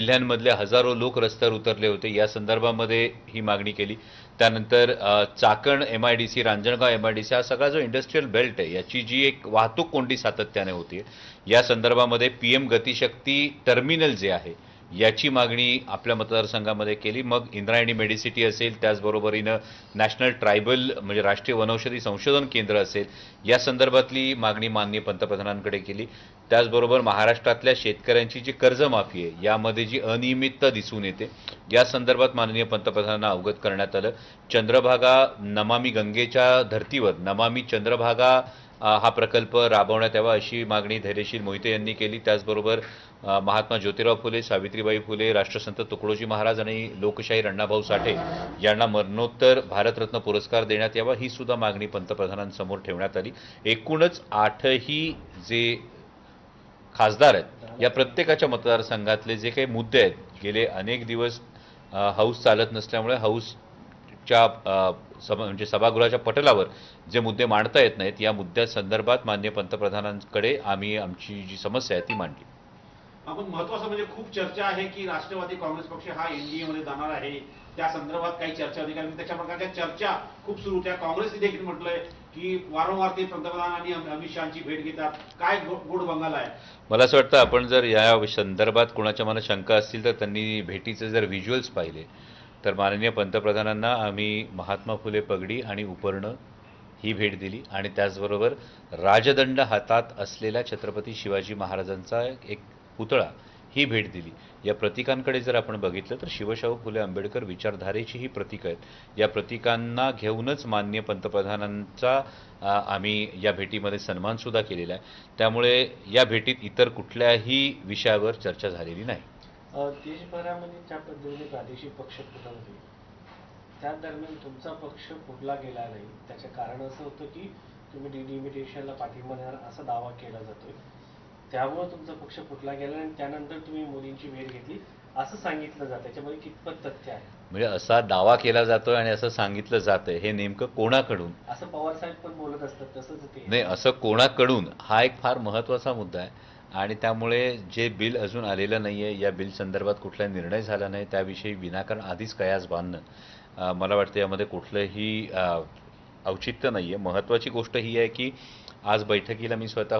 जिल्ह्यांमधले हजारो लोक रस्त्यावर उतरले होते. या संदर्भामध्ये ही मागणी केली. त्यानंतर चाकण MIDC, रांजणगाव MIDC हा सगळा जो इंडस्ट्रियल बेल्ट आहे याची जी एक वाहतूक कोंडी सातत्याने होती, या संदर्भामध्ये PM गतिशक्ती टर्मिनल जे आहे याची मागणी आपल्या मतदारसंघामध्ये केली. मग इंद्रायणी मेडिसिटी असेल, त्याचबरोबरीनं नॅशनल ट्रायबल म्हणजे राष्ट्रीय वनौषधी संशोधन केंद्र असेल, या संदर्भातली मागणी माननीय पंतप्रधानांकडे केली. त्याचबरोबर महाराष्ट्रातल्या शेतकऱ्यांची जी कर्जमाफी आहे यामध्ये जी अनियमितता दिसून येते या संदर्भात माननीय पंतप्रधानांना अवगत करण्यात आलं. चंद्रभागा नमामि गंगेच्या धर्तीवर नमामि चंद्रभागा हा प्रकल्प राबवण्यात यावा अशी मागणी धैर्यशील मोहिते यांनी केली. त्याचबरोबर महात्मा ज्योतिराव फुले, सावित्रीबाई फुले, राष्ट्रसंत तुकडोजी महाराज आणि लोकशाहीर अण्णाभाऊ साठे यांना मरणोत्तर भारतरत्न पुरस्कार देण्यात यावा ही सुद्धा मागणी पंतप्रधानांसमोर ठेवण्यात आली. एकूणच 8ही जे खासदार आहेत या प्रत्येकाच्या मतदारसंघातले जे काही मुद्दे आहेत, गेले अनेक दिवस हाऊस चालत नसल्यामुळे हाऊसच्या म्हणजे सभागृहाच्या पटलावर जे मुद्दे मांडता येत नाहीत, या मुद्द्यासंदर्भात माननीय पंतप्रधानांकडे आम्ही आमची जी समस्या आहे ती मांडली. आपण महत्वाचं म्हणजे खूप चर्चा आहे की राष्ट्रवादी काँग्रेस पक्ष हा NDA मध्ये जाणार आहे, त्या संदर्भात काही चर्चा होती. कारण त्याच्या प्रकारच्या चर्चा खूप सुरू होत्या. काँग्रेसने देखील म्हटलंय की वारंवार ते पंतप्रधान आणि अमित शहाची भेट घेतात. काय गोड बंगाल आहे? मला असं वाटतं आपण जर या संदर्भात कोणाच्या मनात शंका असतील तर त्यांनी भेटीचे जर व्हिज्युअल्स पाहिले तर माननीय पंतप्रधानांना आम्ही महात्मा फुले पगडी आणि उपरणं ही भेट दिली आणि त्याचबरोबर राजदंड हातात असलेल्या छत्रपती शिवाजी महाराजांचा एक पुतळा ही भेट दिली. या प्रतीकांकडे जर आपण बघितलं तर शिवशाहू फुले आंबेडकर विचारधारेची ही प्रतीक आहेत. या प्रतीकांना घेऊनच माननीय पंतप्रधानांचा आम्ही या भेटीमध्ये सन्मानसुद्धा केलेला आहे. त्यामुळे या भेटीत इतर कुठल्याही विषयावर चर्चा झालेली नाही. देशभरामध्ये ज्या पद्धतीने प्रादेशिक पक्ष फुटत होते त्या दरम्यान तुमचा पक्ष फुटला गेला नाही. त्याचे कारण असं होतं की तुम्ही डिलिमिटेशनला पाठिंबा देणार असा दावा केला जातोय, त्यामुळे तुमचा पक्ष फुटला गेला आणि त्यानंतर तुम्ही मोदींची भेट घेतली असं सांगितलं जातं. त्याच्यामध्ये कितपत तथ्य आहे? म्हणजे असा दावा केला जातोय आणि असं सांगितलं जातंय हे नेमकं कोणाकडून? असं पवार साहेब पण बोलत असतात तसंच ते नाही, असं कोणाकडून हा एक फार महत्त्वाचा मुद्दा आहे. आणि त्यामुळे जे बिल अजून आलेलं नाही आहे, या बिल संदर्भात कुठला निर्णय झाला नाही, त्याविषयी विनाकारण आधीच कयास बांधणं मला वाटतं यामध्ये कुठलंही औचित्य नाही आहे. महत्त्वाची गोष्ट ही आहे की आज बैठकीला मी स्वतः